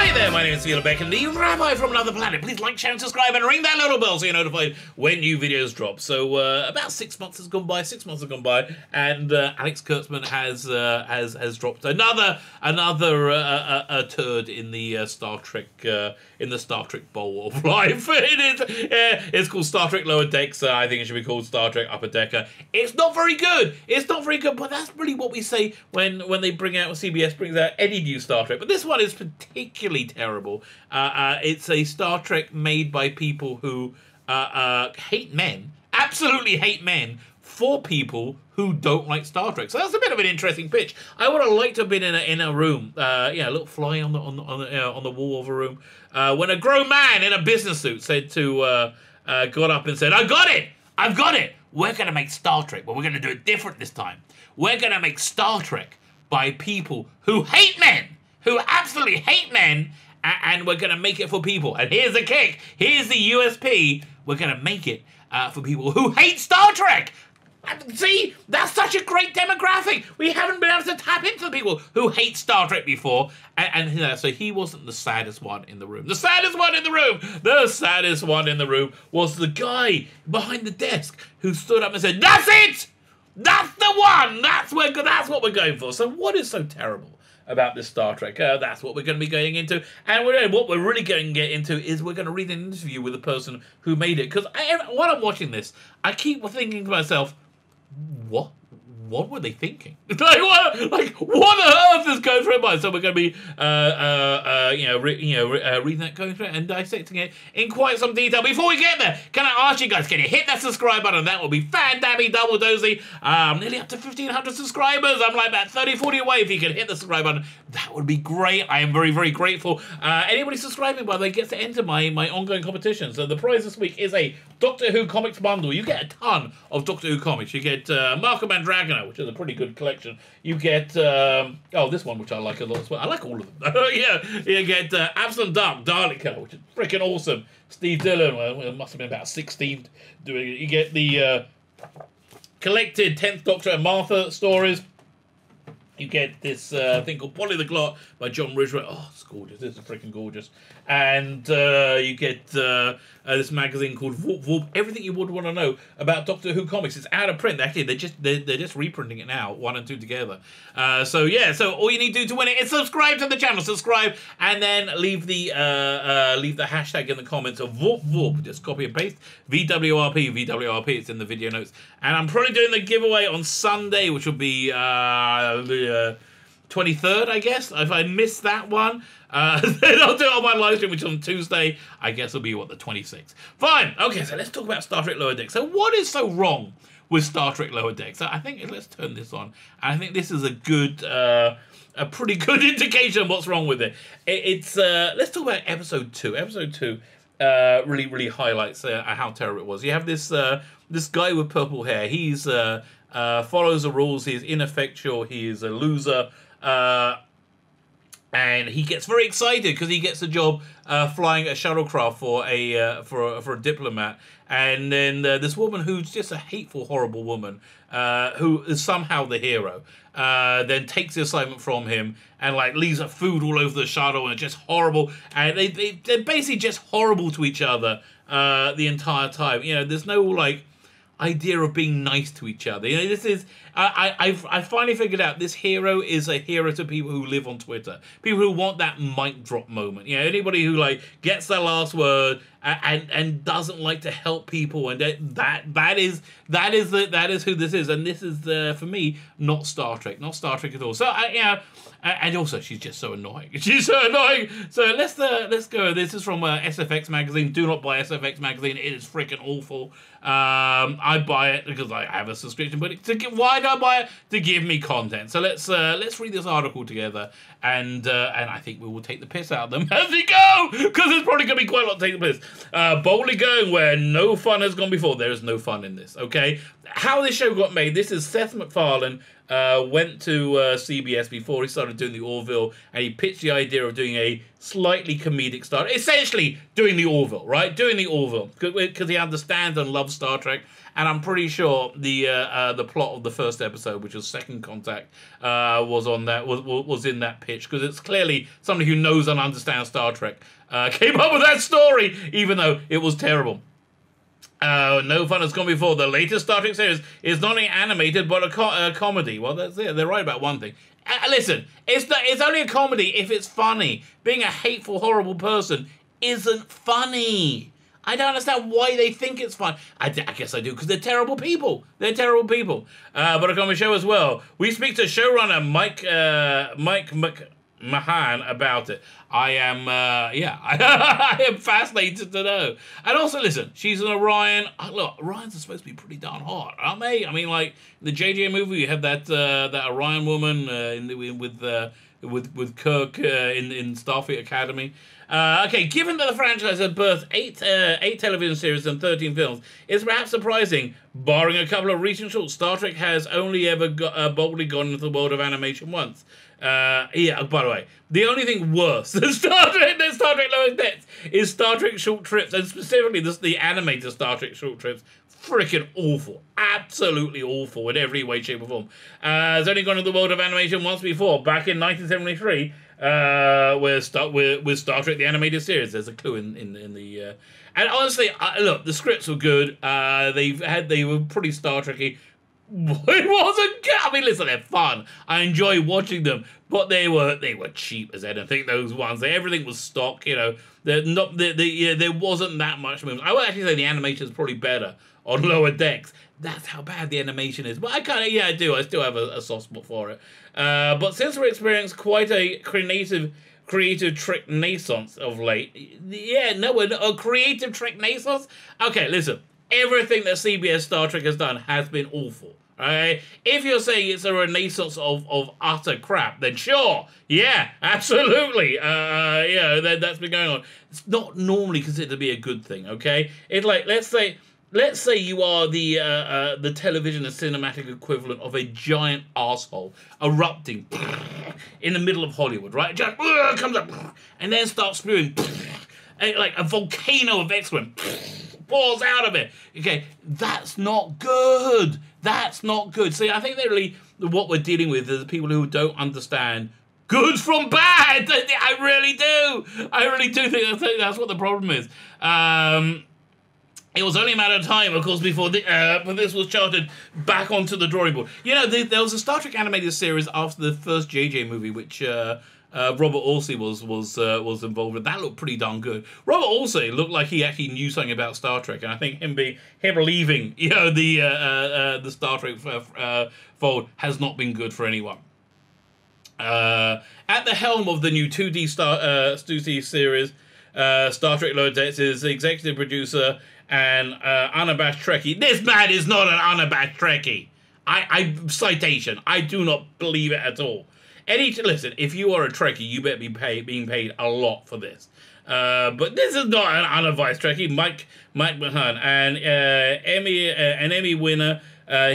Hi there, my name is Vworp and the Rabbi from another planet. Please like, share and subscribe and ring that little bell so you're notified when new videos drop. So about 6 months has gone by, and Alex Kurtzman has dropped another turd in the Star Trek bowl of life. It's called Star Trek Lower Decks. I think it should be called Star Trek Upper Decker. It's not very good. But that's really what we say when CBS brings out any new Star Trek. But this one is particularly terrible. It's a Star Trek made by people who hate men, absolutely hate men, for people who don't like Star Trek. So that's a bit of an interesting pitch. I would have liked to have been in a room, a little fly on the wall of a room, when a grown man in a business suit said to got up and said, "I've got it. We're going to make Star Trek, but we're going to do it different this time. We're going to make Star Trek by people who hate men, who absolutely hate men, and we're going to make it for people. And here's the kick. Here's the USP. We're going to make it for people who hate Star Trek." See, that's such a great demographic. We haven't been able to tap into the people who hate Star Trek before. So he wasn't the saddest one in the room. The saddest one in the room was the guy behind the desk who stood up and said, "That's it! That's the one! That's what we're going for." So what is so terrible about this Star Trek? That's what we're going to be going into. And what we're really going to get into is we're going to read an interview with the person who made it. Because while I'm watching this, I keep thinking to myself, what were they thinking? What on earth is going through my mind? So we're going to be, reading that, going through it, and dissecting it in quite some detail. Before we get there, can I ask you guys, can you hit that subscribe button? That will be fan-dabby double dozy. Nearly up to 1,500 subscribers. I'm like about 30, 40 away. If you can hit the subscribe button, that would be great. I am very, very grateful. Anybody subscribing, by the way, gets to enter my ongoing competition. So the prize this week is a Doctor Who comics bundle. You get a ton of Doctor Who comics. You get Mark of Mandrogona, which is a pretty good collection. You get, this one, which I like a lot as well. I like all of them. Yeah, you get Abslom Daakdalek, which is freaking awesome. Steve Dillon, well, it must have been about 16 doing it. You get the collected 10th Doctor and Martha stories. You get this thing called Polly the Glot by John Ridgway. Oh, it's gorgeous. This is freaking gorgeous. And you get this magazine called Vworp Vworp. Everything you would want to know about Doctor Who comics. It's out of print. Actually, they're just reprinting it now, 1 and 2 together. So all you need to do to win it is subscribe to the channel. Subscribe and then leave the hashtag in the comments of Vworp Vworp. Just copy and paste VWRP. It's in the video notes. And I'm probably doing the giveaway on Sunday, which will be 23rd, I guess. If I miss that one, then I'll do it on my live stream, which is on Tuesday. I guess it'll be, the 26th. Fine. Okay, so let's talk about Star Trek Lower Decks. So what is so wrong with Star Trek Lower Decks? So I think, let's turn this on. I think this is a pretty good indication of what's wrong with it. Let's talk about episode 2. Episode 2 really, really highlights how terrible it was. You have this guy with purple hair. He's follows the rules. He's ineffectual. He is a loser. And he gets very excited because he gets a job flying a shuttlecraft for a diplomat. And then this woman, who's just a hateful, horrible woman, who is somehow the hero, then takes the assignment from him and leaves her food all over the shuttle, and it's just horrible. And they're basically just horrible to each other the entire time. There's no idea of being nice to each other. This is I finally figured out this hero is a hero to people who live on Twitter, people who want that mic drop moment. Anybody who gets their last word and doesn't like to help people, and that is who this is. And this is for me not Star Trek at all. So and also she's just so annoying. She's so annoying. So let's go. This is from SFX magazine. Do not buy SFX magazine. It is freaking awful. I buy it because I have a subscription, but why do I buy it? To give me content. So let's read this article together, and I think we will take the piss out of them as we go, because there's probably going to be quite a lot to take the piss. Boldly going where no fun has gone before. There is no fun in this. Okay, how this show got made. This is Seth MacFarlane went to CBS before he started doing the Orville, and he pitched the idea of doing a slightly comedic Star Trek, essentially doing the Orville, right? Doing the Orville, because he understands and loves Star Trek. And I'm pretty sure the plot of the first episode, which was Second Contact, was on that was in that pitch, because it's clearly somebody who knows and understands Star Trek came up with that story, even though it was terrible. No fun has gone before. The latest Star Trek series is not only animated but a comedy. Well, that's it. They're right about one thing. Listen, it's only a comedy if it's funny. Being a hateful, horrible person isn't funny. I don't understand why they think it's fun. I guess I do, because they're terrible people. They're terrible people. But a comedy show as well. We speak to showrunner Mike McMahan about it. I am, I am fascinated to know. And also, listen, she's an Orion. Look, Orions are supposed to be pretty darn hot, aren't they? I mean, like the JJ movie, you have that Orion woman with Kirk in Starfleet Academy. Okay, given that the franchise has birthed eight television series and 13 films, it's perhaps surprising, barring a couple of recent shorts, Star Trek has only ever boldly gone into the world of animation once. By the way, the only thing worse than Star Trek Lower Decks is Star Trek Short Trips, and specifically the animated Star Trek Short Trips. Freaking awful. Absolutely awful in every way, shape, or form. It's only gone into the world of animation once before, back in 1973, with Star Trek the Animated Series. There's a clue in the... and honestly, look, the scripts were good. They were pretty Star Trek-y. It wasn't good. I mean, listen, they're fun. I enjoy watching them, but they were cheap as anything. Those ones, everything was stock. You know, there wasn't that much movement. I would actually say the animation is probably better on Lower Decks. That's how bad the animation is. But I do. I still have a soft spot for it. But since we're experiencing quite a creative Trek naissance of late, a creative Trek naissance. Okay, listen. Everything that CBS Star Trek has done has been awful. Right? If you're saying it's a renaissance of utter crap, then sure, yeah, absolutely, that's been going on. It's not normally considered to be a good thing. Okay, it's like let's say you are the television and cinematic equivalent of a giant asshole erupting in the middle of Hollywood, right? Just comes up and then starts spewing like a volcano of excrement. Pours out of it. Okay, that's not good. That's not good. See, I think that really what we're dealing with is people who don't understand good from bad. I really do. I really do think that's what the problem is. It was only a matter of time, of course, before this was charted back onto the drawing board. You know, there was a Star Trek animated series after the first JJ movie, which Robert Orci was involved with. That looked pretty darn good. Robert Orci looked like he actually knew something about Star Trek, and I think him leaving, the Star Trek fold has not been good for anyone. At the helm of the new 2D series, Star Trek Lower Decks is executive producer and unabashed Trekkie. This man is not an unabashed Trekkie. Citation. I do not believe it at all. Listen, if you are a Trekkie, you better be being paid a lot for this. But this is not an unadvised Trekkie. Mike McMahan, an Emmy winner.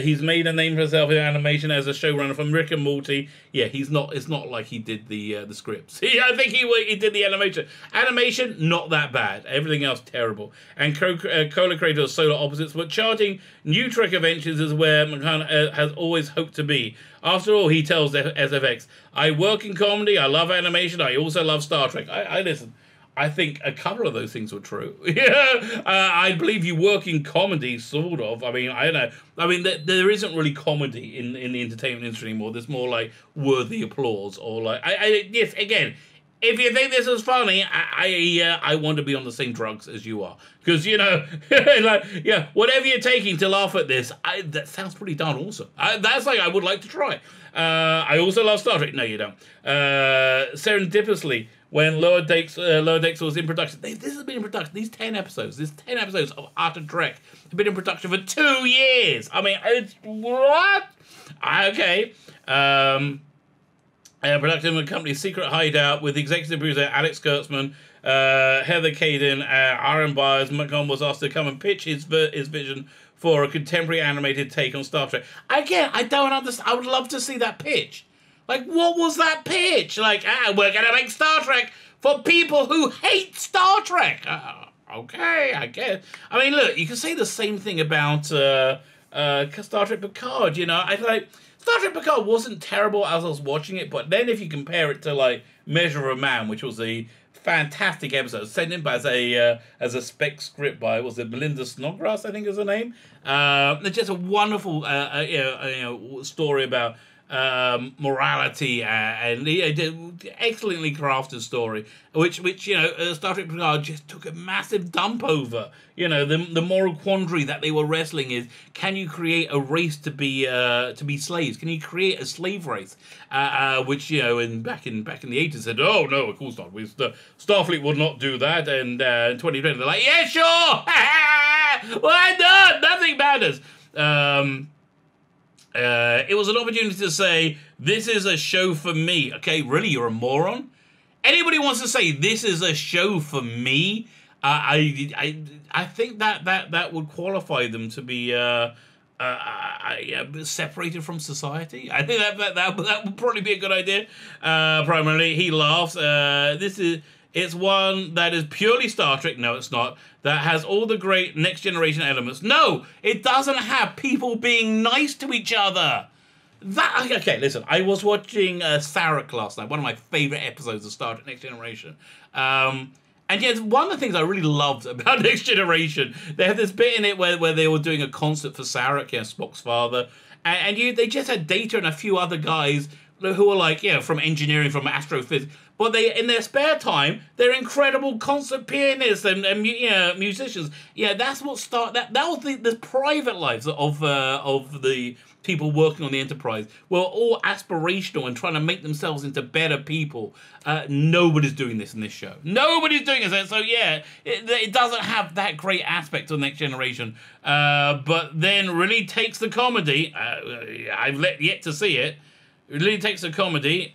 He's made a name for himself in animation as a showrunner from Rick and Morty. Yeah, it's not like he did the scripts. I think he did the animation. Animation, not that bad. Everything else, terrible. And co-creator of Solar Opposites, but charting new Trek adventures is where McMahan has always hoped to be. After all, he tells SFX, I work in comedy, I love animation, I also love Star Trek. I listen. I think a couple of those things were true. I believe you work in comedy, sort of. I mean, I don't know. I mean, there isn't really comedy in the entertainment industry anymore. There's more like worthy applause or like. Yes, again, if you think this is funny, I want to be on the same drugs as you are, because whatever you're taking to laugh at this, that sounds pretty darn awesome. That's like I would like to try. I also love Star Trek. No, you don't. Serendipitously, when Lower Decks was in production, this has been in production. These 10 episodes of Utter Trek have been in production for 2 years. I mean, it's what? Okay. Production of the company's Secret Hideout with executive producer Alex Kurtzman, Heather Caden, Aaron Byers. McMahon was asked to come and pitch his vision for a contemporary animated take on Star Trek. Again, I don't understand. I would love to see that pitch. Like, what was that pitch? Like, we're going to make Star Trek for people who hate Star Trek. Okay, I guess. I mean, look, you can say the same thing about Star Trek Picard, you know. I like Star Trek Picard wasn't terrible as I was watching it, but then if you compare it to, like, Measure of a Man, which was a fantastic episode, sent in by as a spec script by, was it Melinda Snodgrass, I think is her name. It's just a wonderful story about morality and excellently crafted story, which Star Trek Picard just took a massive dump over. You know, the moral quandary that they were wrestling is: can you create a race to be slaves? Can you create a slave race? Which back in the 80s said, oh no, of course not. Starfleet would not do that. And in 2020 they're like, yeah, sure, why not? Nothing matters. It was an opportunity to say, this is a show for me. Okay, really, you're a moron? Anybody wants to say, this is a show for me? I think that would qualify them to be separated from society. I think that would probably be a good idea. Primarily, he laughs. It's one that is purely Star Trek. No, it's not. That has all the great Next Generation elements. No, it doesn't have people being nice to each other. Okay, listen, I was watching Sarek last night, one of my favorite episodes of Star Trek Next Generation. And yet, one of the things I really loved about Next Generation, they had this bit in it where they were doing a concert for Sarek, Spock's father, and they just had Data and a few other guys who were like, from engineering, from astrophysics, but they, in their spare time, they're incredible concert pianists and musicians. Yeah, that's what that was the private lives of the people working on the Enterprise were all aspirational and trying to make themselves into better people. Nobody's doing this in this show. Nobody's doing this. So yeah, it doesn't have that great aspect of Next Generation. But then really takes the comedy. I've yet to see it. It really takes the comedy.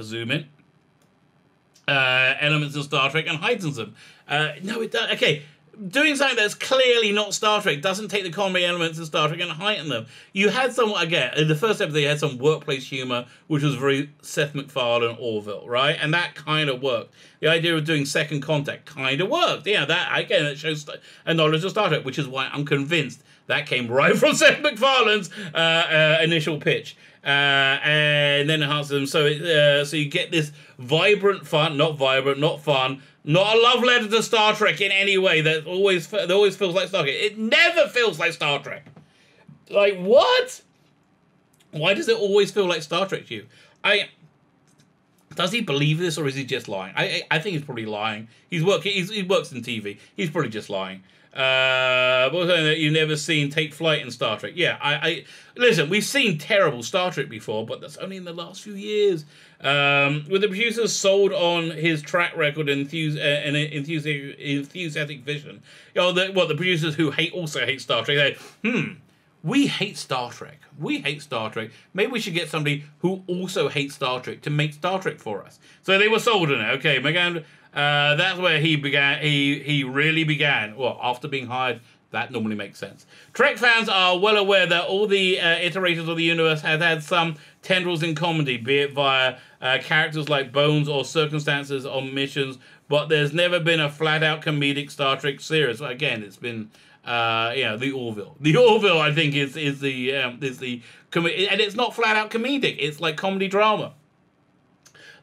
Zoom in. Elements of Star Trek and heightens them. No, it does. Okay. Doing something that's clearly not Star Trek doesn't take the comedy elements of Star Trek and heighten them. You had some, again, in the first episode, you had some workplace humor, which was very Seth MacFarlane, Orville, right? And that kind of worked. The idea of doing Second Contact kind of worked. Yeah, that, again, it shows a knowledge of Star Trek, which is why I'm convinced that came right from Seth MacFarlane's initial pitch. And then enhance them. So you get this vibrant fun, not fun, not a love letter to Star Trek in any way. That always feels like Star Trek. It never feels like Star Trek. Like, what? Why does it always feel like Star Trek to you? Does he believe this, or is he just lying? I think he's probably lying. He works in TV. He's probably just lying. But something that you've never seen take flight in Star Trek. Yeah, listen, we've seen terrible Star Trek before, but that's only in the last few years. With the producers sold on his track record and enthusiastic vision, the producers who also hate Star Trek, we hate Star Trek. We hate Star Trek. Maybe we should get somebody who also hates Star Trek to make Star Trek for us. So they were sold on it. Okay, McMahan, that's where he began. He really began. Well, after being hired, that normally makes sense. Trek fans are well aware that all the iterations of the universe have had some tendrils in comedy, be it via characters like Bones or circumstances on missions, but there's never been a flat-out comedic Star Trek series. Again, it's been the Orville. The Orville, I think, is the and it's not flat-out comedic. It's like comedy drama.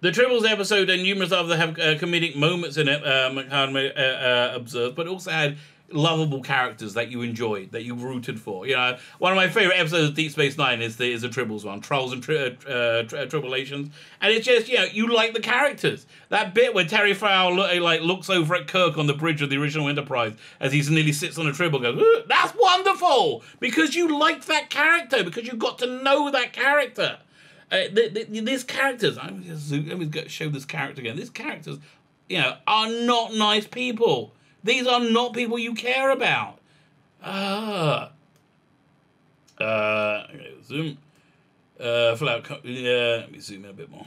The Tribbles episode and numerous others have comedic moments in it, McMahan observed, but also had lovable characters that you enjoyed, that you rooted for. One of my favorite episodes of Deep Space Nine is the Tribbles one, Trials and Tribulations, and it's just you like the characters. That bit where Terry Farrell looks over at Kirk on the bridge of the original Enterprise as he nearly sits on a Tribble, goes, that's wonderful, because you liked that character, because you got to know that character. These characters, let me show this character again. These characters, are not nice people. These are not people you care about. Zoom. Let me zoom in a bit more.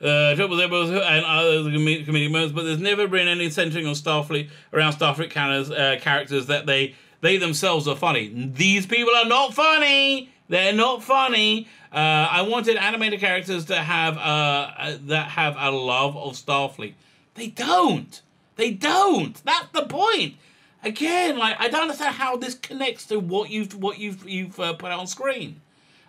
Trouble and other comedic moments, but there's never been any centering on Starfleet around Starfleet characters that they they themselves are funny. These people are not funny. They're not funny. I wanted animated characters that have a love of Starfleet. They don't. They don't. That's the point. Again, like, I don't understand how this connects to what you've put out on screen.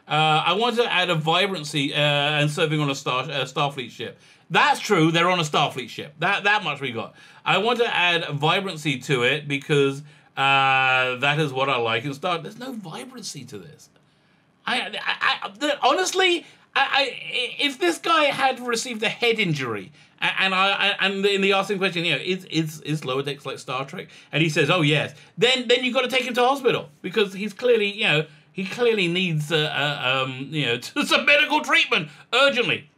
I wanted to add a vibrancy and serving on a Starfleet ship. That's true. They're on a Starfleet ship. That much we got. I want to add vibrancy to it because that is what I like in Star. There's no vibrancy to this. Honestly, if this guy had received a head injury, and in the asking question, you know, is Lower Decks like Star Trek? And he says, oh yes, then you've got to take him to hospital because he's clearly, you know, he clearly needs you know, some medical treatment urgently.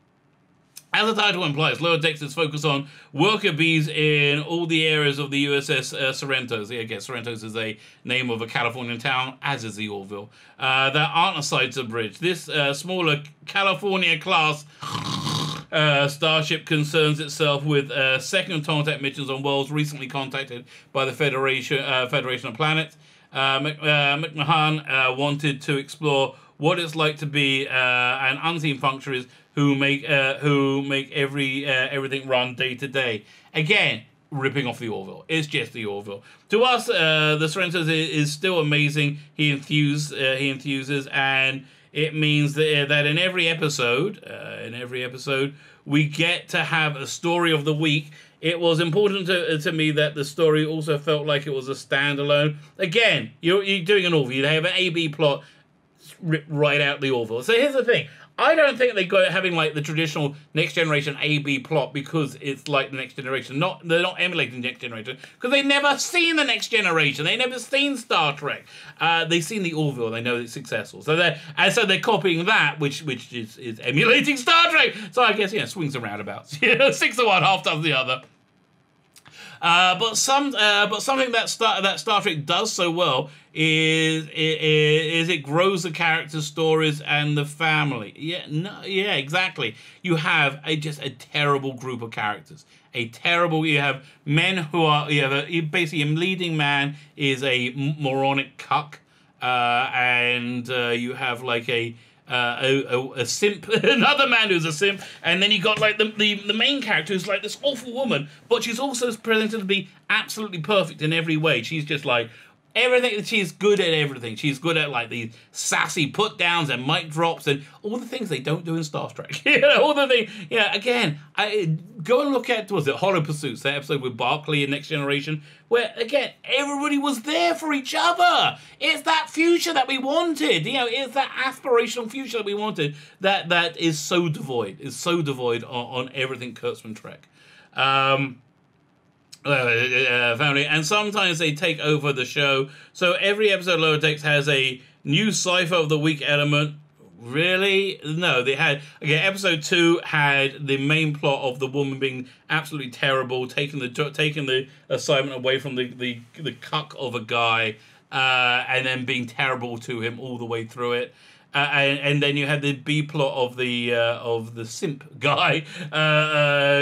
As the title implies, Lower Decks is focused on worker bees in all the areas of the USS Sorrentos. Yeah, again, Sorrentos is a name of a Californian town, as is the Orville, that aren't assigned to the bridge. This smaller California-class starship concerns itself with second contact missions on worlds recently contacted by the Federation of Planets. McMahan wanted to explore what it's like to be an unseen functionary who make everything run day to day. Again, ripping off the Orville. It's just the Orville. To us, the Sorrentos is still amazing. He enthuses, and it means that in every episode, we get to have a story of the week. It was important to me that the story also felt like it was a standalone. Again, you're doing an Orville. You have an A-B plot, rip right out the Orville. So here's the thing. I don't think they go having like the traditional Next Generation A-B plot because it's like the Next Generation. They're not emulating Next Generation because they've never seen the Next Generation. They've never seen Star Trek. They've seen the Orville. They know it's successful. So they're copying that, which is emulating Star Trek. So I guess, you know, swings and roundabouts. You know, 6 of one, half does the other. But something that Star Trek does so well is it grows the characters' stories and the family. Yeah, exactly. You have just a terrible group of characters. You have men who are, basically a leading man is a moronic cuck, and you have like a simp, another man who's a simp, and then you got like the main character who's like this awful woman, but she's also presented to be absolutely perfect in every way. She's just like everything. She's good at everything. She's good at like these sassy put downs and mic drops and all the things they don't do in Star Trek. You know, all the things. Yeah, again, go and look at, was it Hollow Pursuits, that episode with Barclay in Next Generation, where again everybody was there for each other. It's that future that we wanted. You know, it's that aspirational future that we wanted. That is so devoid. Is so devoid on everything Kurtzman Trek. Family, and sometimes they take over the show. So every episode of Lower Decks has a new cipher of the week element. Really? No, they had, again, episode 2 had the main plot of the woman being absolutely terrible, taking the assignment away from the cuck of a guy, and then being terrible to him all the way through it. And then you had the B plot of the simp guy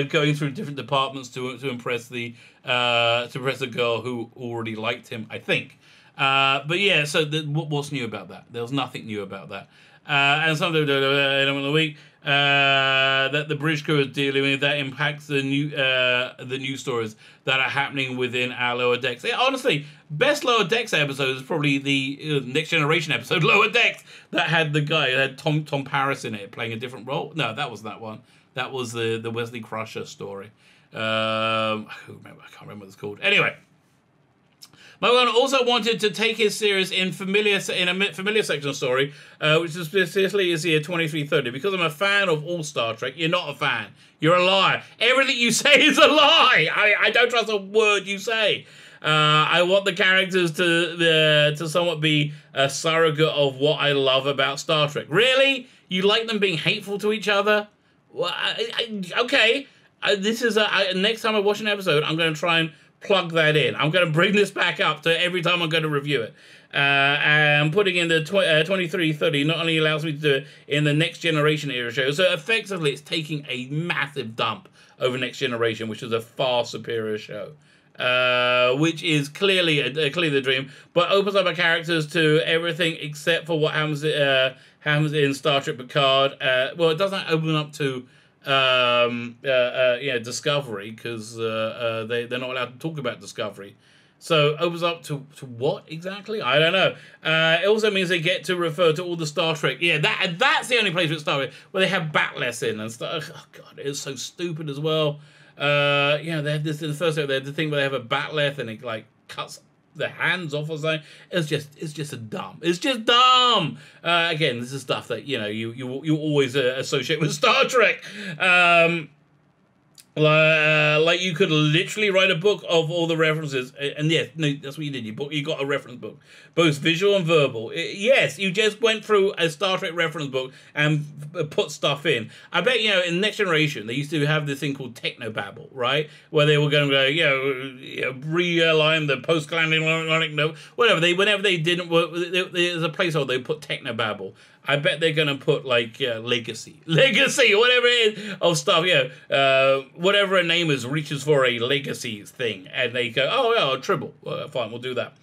going through different departments to impress the girl who already liked him, I think. But yeah, so what's new about that? There was nothing new about that. And something of the week that the bridge crew is dealing with that impacts the new stories that are happening within our Lower Decks. Yeah, honestly, best Lower Decks episode is probably the Next Generation episode, Lower Decks, that had the guy, that had Tom Paris in it playing a different role. No, that was that one. That was the Wesley Crusher story. I can't remember what it's called. Anyway. McMahan also wanted to take his series in a familiar section story, which is specifically is year 2330. Because I'm a fan of all Star Trek, you're not a fan. You're a liar. Everything you say is a lie. I don't trust a word you say. I want the characters to somewhat be a surrogate of what I love about Star Trek. Really? You like them being hateful to each other? Well, okay. This is next time I watch an episode, I'm going to try and plug that in. I'm going to bring this back up to every time I'm going to review it. And putting in the 2330 not only allows me to do it in the Next Generation era show, so effectively it's taking a massive dump over Next Generation, which is a far superior show. which is clearly the dream, but opens up our characters to everything except for what happens in Star Trek Picard. Well, it doesn't open up to Discovery, because they're not allowed to talk about Discovery. So opens up to what exactly? I don't know. It also means they get to refer to all the Star Trek. Yeah, that's the only place with Star Trek where they have Batless in and stuff. Oh god, it is so stupid as well. They had this in the first episode. They had the thing where they have a Batleth and it like cuts the hands off or something. It's just dumb. It's just dumb. Again, this is stuff that you always associate with Star Trek. Like you could literally write a book of all the references, and yes, no, that's what you did. You got a reference book, both visual and verbal. Yes, you just went through a Star Trek reference book and put stuff in. I bet in Next Generation they used to have this thing called Technobabble, right? Where they were going to go, realign the post-landing note, whatever. Whenever they didn't work, there's a placeholder they put Technobabble. I bet they're going to put, like, legacy, or whatever it is, of stuff, whatever a name is reaches for a legacy thing, and they go, oh, yeah, Tribble, well, fine, we'll do that.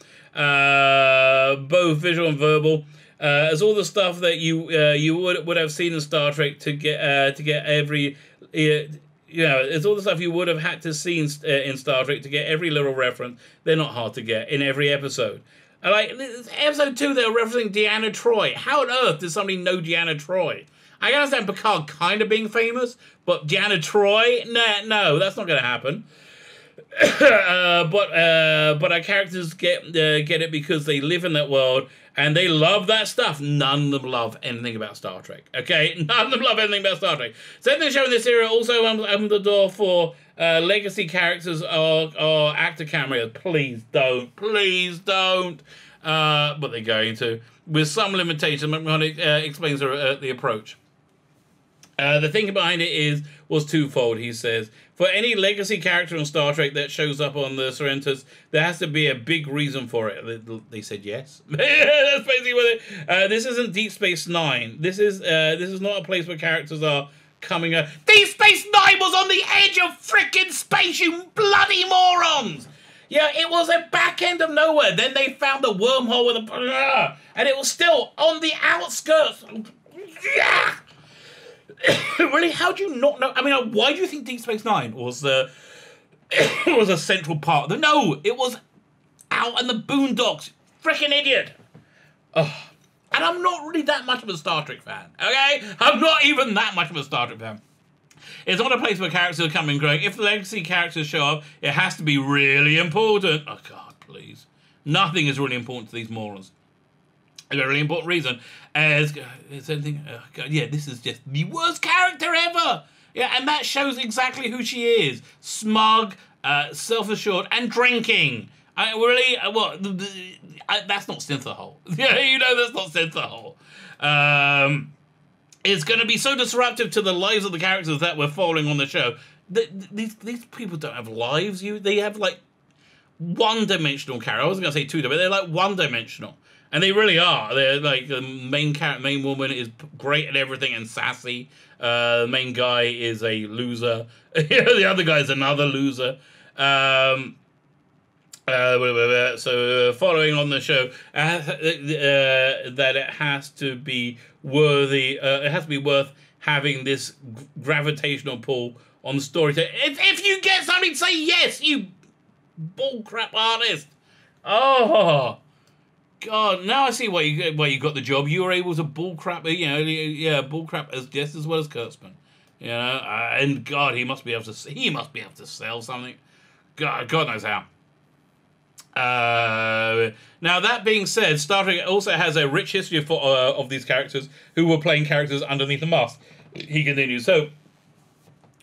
Both visual and verbal, as all the stuff that you would have seen in Star Trek to get every, it's all the stuff you would have had to see in Star Trek to get every little reference. They're not hard to get in every episode. Like, episode 2, they're referencing Deanna Troi. How on earth does somebody know Deanna Troi? I can understand Picard kind of being famous, but Deanna Troi? No, that's not going to happen. But our characters get it because they live in that world, and they love that stuff. None of them love anything about Star Trek, okay? None of them love anything about Star Trek. Second thing show in this era also opened the door for legacy characters or actor cameos. Please don't. But they're going to. With some limitations, McMahan explains the approach. The thinking behind it was twofold, he says. For any legacy character on Star Trek that shows up on the Sorrentos, there has to be a big reason for it. They said yes. That's basically what it. This isn't Deep Space Nine. This is not a place where characters are coming up. Deep Space Nine was on the edge of frickin' space, you bloody morons! Yeah, it was a back end of nowhere. Then they found the wormhole with a... And it was still on the outskirts. Yeah! Really? How do you not know? I mean, why do you think Deep Space Nine was a central part? No, it was out in the boondocks. Frickin' idiot. Oh. And I'm not really that much of a Star Trek fan, okay? I'm not even that much of a Star Trek fan. It's not a place where characters are coming and going. If the legacy characters show up, it has to be really important. Oh, God, please. Nothing is really important to these morons. A really important reason is anything. Oh God, yeah, this is just the worst character ever. Yeah, and that shows exactly who she is: smug, self-assured, and drinking. Really, that's not Synthahole. Yeah, that's not Synthahole. It's going to be so disruptive to the lives of the characters that we're following on the show. These people don't have lives. They have like one-dimensional characters. I wasn't going to say two-dimensional, but they're like one-dimensional. And they really are. They're like the main woman is great at everything and sassy. The main guy is a loser. The other guy is another loser. So following on the show, that it has to be worthy. It has to be worth having this gravitational pull on the story. If you get something, say yes, you bullcrap artist. Oh. God, now I see why you got the job. You were able to bullcrap, bullcrap just as well as Kurtzman, and God, he must be able to sell something. God knows how. Now that being said, Star Trek also has a rich history of these characters who were playing characters underneath the mask. He continues. So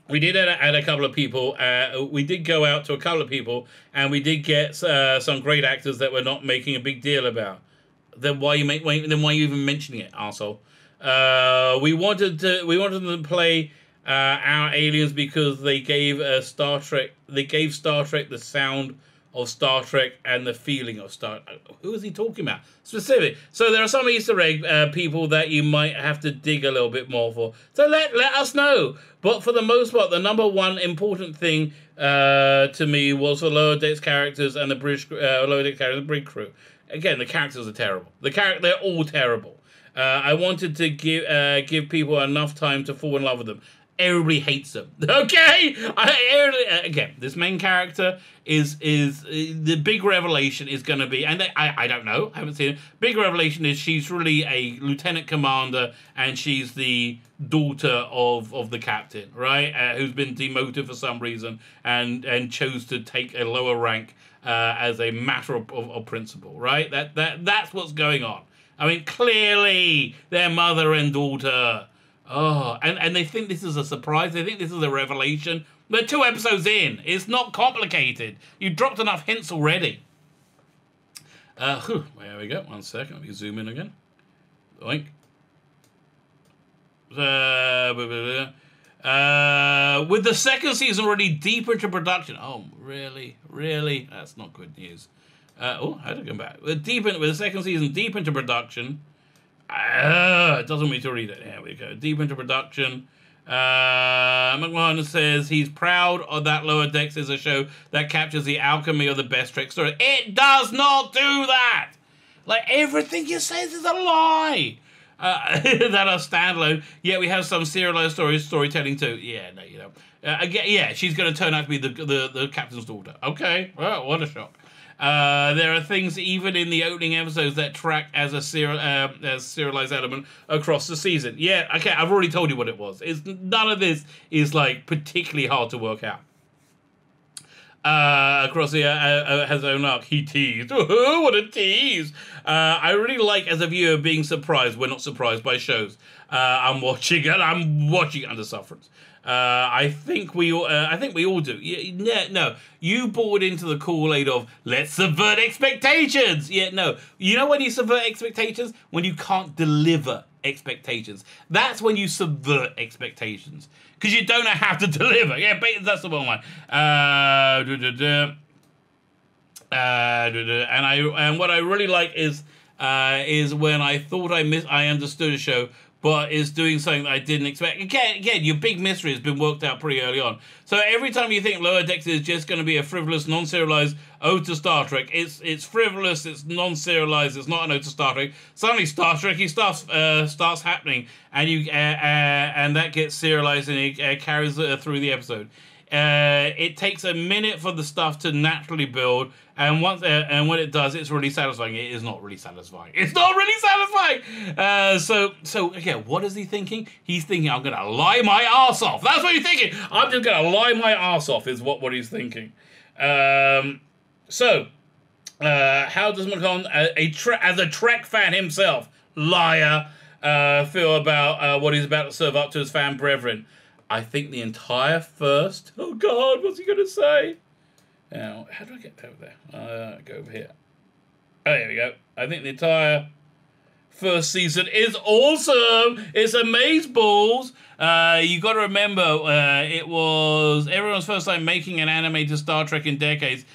we did add a couple of people. We did go out to a couple of people, and we did get some great actors that we're not making a big deal about. Then why are you even mentioning it, arsehole? We wanted them to play our aliens because they gave Star Trek the sound of Star Trek and the feeling of Star Trek. Who is he talking about? Specific. So there are some Easter egg people that you might have to dig a little bit more for. So let us know. But for the most part, the number one important thing to me was the Lower Decks characters and the British Lower Decks characters, the brig crew. Again, the characters are terrible. They're all terrible. I wanted to give people enough time to fall in love with them. Everybody hates them. Okay, again, this main character is the big revelation is going to be, and I don't know, I haven't seen it. Big revelation is she's really a lieutenant commander, and she's the daughter of the captain, right? Who's been demoted for some reason and chose to take a lower rank as a matter of principle, right? That's what's going on. I mean, clearly they're mother and daughter. Oh, and they think this is a surprise. They think this is a revelation. They're 2 episodes in. It's not complicated. You dropped enough hints already. There we go. 1 second. Let me zoom in again. Oink. With the second season already deep into production. Oh, really? Really? That's not good news. How did I go back? With the second season deep into production. It doesn't want me to read it. There we go. Deep into production. McMahan says he's proud of that Lower Decks is a show that captures the alchemy of the best Trek story. It does not do that. Like, everything you say is a lie. That are standalone. Yeah, we have some serialized storytelling too. Yeah, no, you know. Again, yeah, she's going to turn out to be the captain's daughter. Okay, well, what a shock. There are things even in the opening episodes that track as a serialized element across the season. Yeah, okay, I've already told you what it was. None of this is like particularly hard to work out. Across the has own arc, he teased. Oh, what a tease! I really like as a viewer being surprised. We're not surprised by shows. I'm watching under sufferance. I think we all do. Yeah, no, you bought into the Kool-Aid of let's subvert expectations. Yeah, no, you know when you subvert expectations? When you can't deliver expectations. That's when you subvert expectations because you don't know how to deliver. Yeah, that's the one line. And what I really like is when I thought I understood a show, but is doing something that I didn't expect. Again, your big mystery has been worked out pretty early on. So every time you think Lower Decks is just going to be a frivolous, non-serialized ode to Star Trek, it's frivolous, it's non-serialized, it's not an ode to Star Trek. Suddenly Star Trekky stuff starts happening, and that gets serialized and it carries through the episode. It takes a minute for the stuff to naturally build, and when it does, it's really satisfying. It is not really satisfying. It's not really satisfying. So again, what is he thinking? He's thinking, I'm gonna lie my ass off. That's what he's thinking. I'm just gonna lie my ass off. Is what he's thinking. How does McCon, as a Trek fan himself, liar, feel about what he's about to serve up to his fan brethren? I think the entire first... Oh, God, what's he going to say? Now, how do I get over there? Go over here. Oh, there we go. I think the entire first season is awesome. It's amazeballs. You got to remember, it was everyone's first time making an animated Star Trek in decades.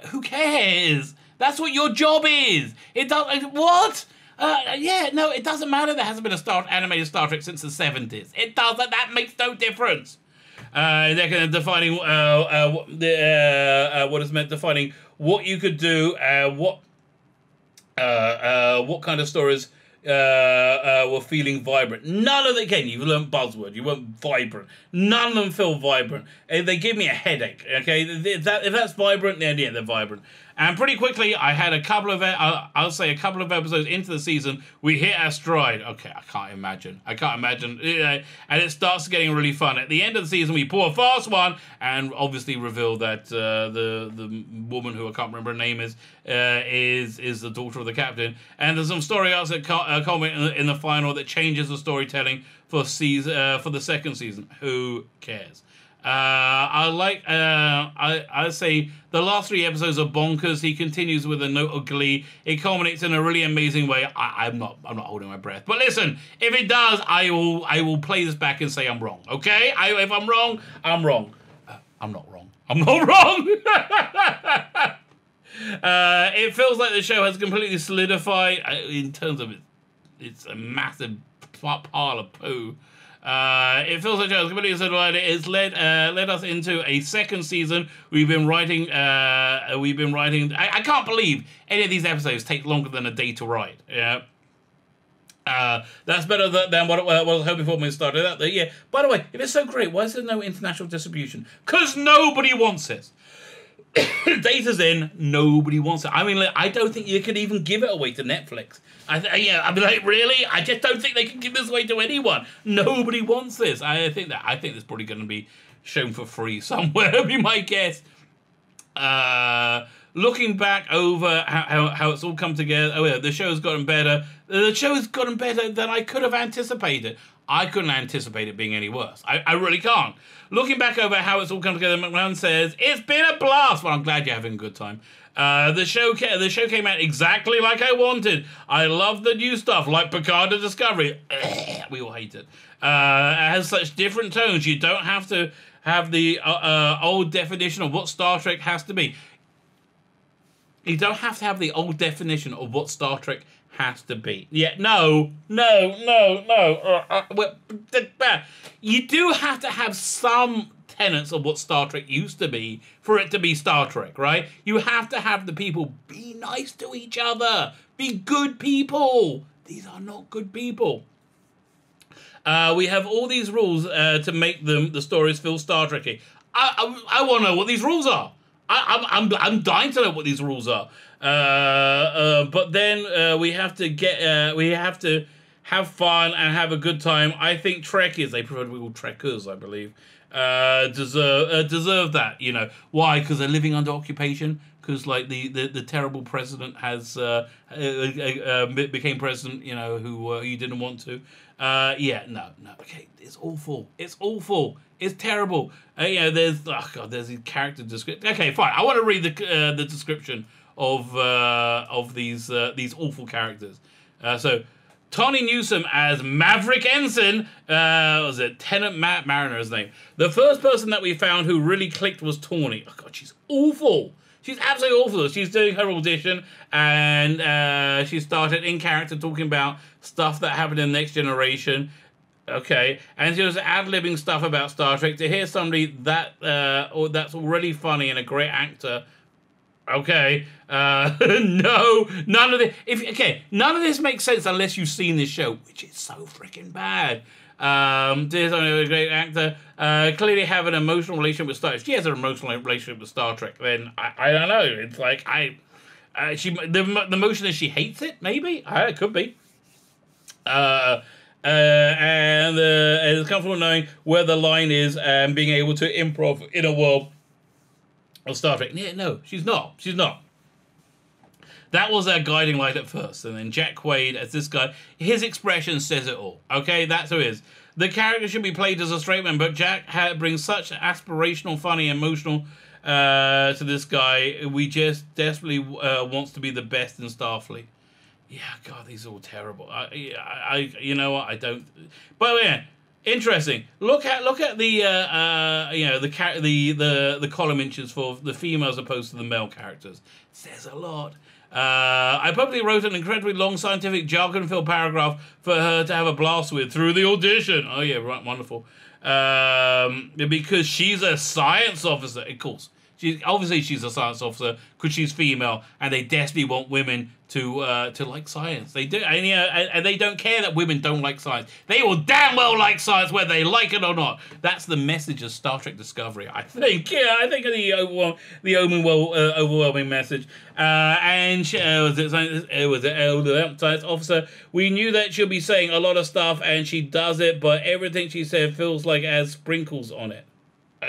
Who cares? That's what your job is. It does... What? Yeah, no, it doesn't matter. There hasn't been a animated Star Trek since the 70s. It doesn't. That makes no difference. They're kind of defining what is meant, defining what you could do, what kind of stories were feeling vibrant. None of them. Again, you've learned buzzword. You weren't vibrant. None of them feel vibrant. They give me a headache. Okay, if that's vibrant, then yeah, they're vibrant. And pretty quickly, I had a couple of episodes into the season, we hit our stride. Okay, I can't imagine. And it starts getting really fun. At the end of the season, we pull a fast one and obviously reveal that the woman who I can't remember her name is the daughter of the captain. And there's some story arcs that culminate in the final that changes the storytelling for the second season. Who cares? I say the last 3 episodes are bonkers. He continues with a note of glee. It culminates in a really amazing way. I'm not holding my breath. But listen, if it does, I will play this back and say I'm wrong. Okay? If I'm wrong, I'm wrong. I'm not wrong. I'm not wrong. It feels like the show has completely solidified in terms of it's a massive pile of poo. It feels like the show has completely solidified. It's led us into a second season. We've been writing. I can't believe any of these episodes take longer than a day to write. Yeah. That's better than what I was hoping for when we started out. Yeah. By the way, if it's so great, why is there no international distribution? Because nobody wants it. Data's in, nobody wants it. I mean, like, I don't think you could even give it away to Netflix. I'd be like, really? I just don't think they can give this away to anyone. Nobody wants this. I think it's probably going to be shown for free somewhere. Would be my guess. Looking back over how it's all come together, oh yeah, the show's gotten better. The show's gotten better than I could have anticipated. I couldn't anticipate it being any worse. I really can't. Looking back over how it's all come together, McMahan says, it's been a blast. Well, I'm glad you're having a good time. The show came out exactly like I wanted. I love the new stuff, like Picard and Discovery. We all hate it. It has such different tones. You don't have to have the old definition of what Star Trek has to be. You don't have to have the old definition of what Star Trek has to be. Yeah, no. You do have to have some tenets of what Star Trek used to be for it to be Star Trek, right? You have to have the people be nice to each other, be good people. These are not good people. We have all these rules to make the stories feel Star Trek-y. I want to know what these rules are. I'm dying to know what these rules are. But then we have to have fun and have a good time. I think Trekkies, they prefer to be called Trekkers, I believe, deserve that. You know why? Because they're living under occupation. Because like the terrible president has became president. You know who you didn't want to. No. Okay, it's awful. It's terrible. There's these character description. Okay, fine. I want to read the description of these awful characters. So, Tawny Newsome as Maverick Ensign. Was it Tenant Matt Mariner's name? The first person that we found who really clicked was Tawny. Oh God, she's awful. She's absolutely awful. She's doing her audition, and she started in character talking about stuff that happened in Next Generation. Okay, and she was ad-libbing stuff about Star Trek. To hear somebody that's already funny and a great actor. Okay, no, none of this. None of this makes sense unless you've seen this show, which is so freaking bad. There's only a great actor. Clearly have an emotional relationship with Star Trek. She has an emotional relationship with Star Trek. Then I don't know. It's like the emotion is she hates it. Maybe it could be. And it's comfortable knowing where the line is and being able to improv in a world of Star Trek. Yeah, no, she's not. She's not. That was their guiding light at first. And then Jack Quaid as this guy, his expression says it all. Okay, that's who he is. The character should be played as a straight man, but Jack brings such aspirational, funny, emotional to this guy. We just desperately wants to be the best in Starfleet. Yeah, God, these are all terrible. You know what? I don't. But yeah, interesting. Look at the the column inches for the female as opposed to the male characters. Says a lot. I probably wrote an incredibly long scientific jargon-filled paragraph for her to have a blast with through the audition. Oh yeah, right, wonderful. Because she's a science officer, of course. She's a science officer because she's female, and they desperately want women to like science. They do, and they don't care that women don't like science. They will damn well like science whether they like it or not. That's the message of Star Trek Discovery, I think. Yeah, I think the overwhelming message. And it was an science officer. We knew that she'll be saying a lot of stuff, and she does it, but everything she said feels like it has sprinkles on it.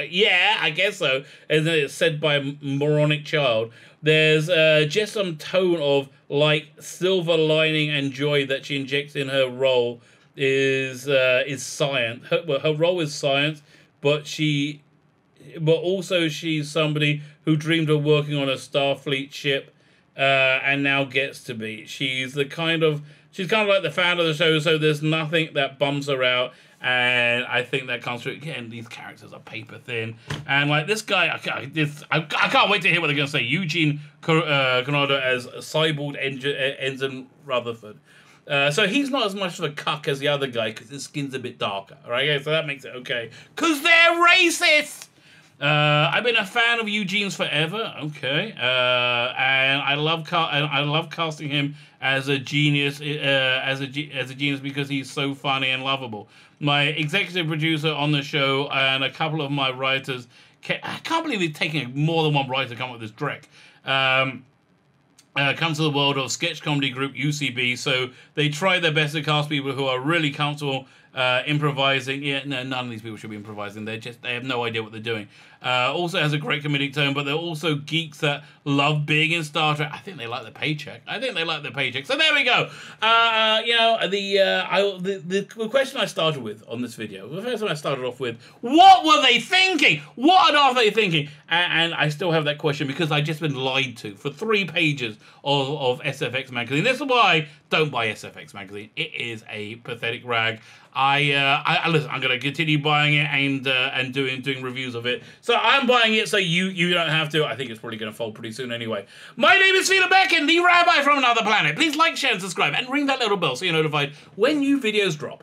Yeah, I guess so. As it's said by a moronic child. There's just some tone of like silver lining and joy that she injects in her role is science. Her role is science, but also she's somebody who dreamed of working on a Starfleet ship and now gets to be. She's the kind of She's kind of like the founder of the show, so there's nothing that bums her out. And I think that comes through. Again, these characters are paper thin. And like this guy, I can't wait to hear what they're going to say. Eugene Coronado as Cyborg Ensign Rutherford. So he's not as much of a cuck as the other guy because his skin's a bit darker. Right? Okay, so that makes it okay. Because they're racist! I've been a fan of Eugene's forever. Okay. And I love casting him as a genius, as a genius because he's so funny and lovable. My executive producer on the show and a couple of my writers, I can't believe it's taking more than one writer to come up with this trick. Comes to the world of sketch comedy group UCB, so they try their best to cast people who are really comfortable improvising. Yeah, no, none of these people should be improvising. They have no idea what they're doing. Also has a great comedic tone, but they're also geeks that love being in Star Trek. I think they like the paycheck. So there we go. You know, the question I started with on this video, the first one I started off with, what were they thinking? What on earth are they thinking? And I still have that question because I've just been lied to for 3 pages of SFX magazine. This is why don't buy SFX magazine. It is a pathetic rag. Listen, I'm going to continue buying it and doing reviews of it. So I'm buying it so you don't have to. I think it's probably going to fold pretty soon anyway. My name is Vworp Vworp, the Rabbi from another planet. Please like, share, and subscribe, and ring that little bell so you're notified when new videos drop.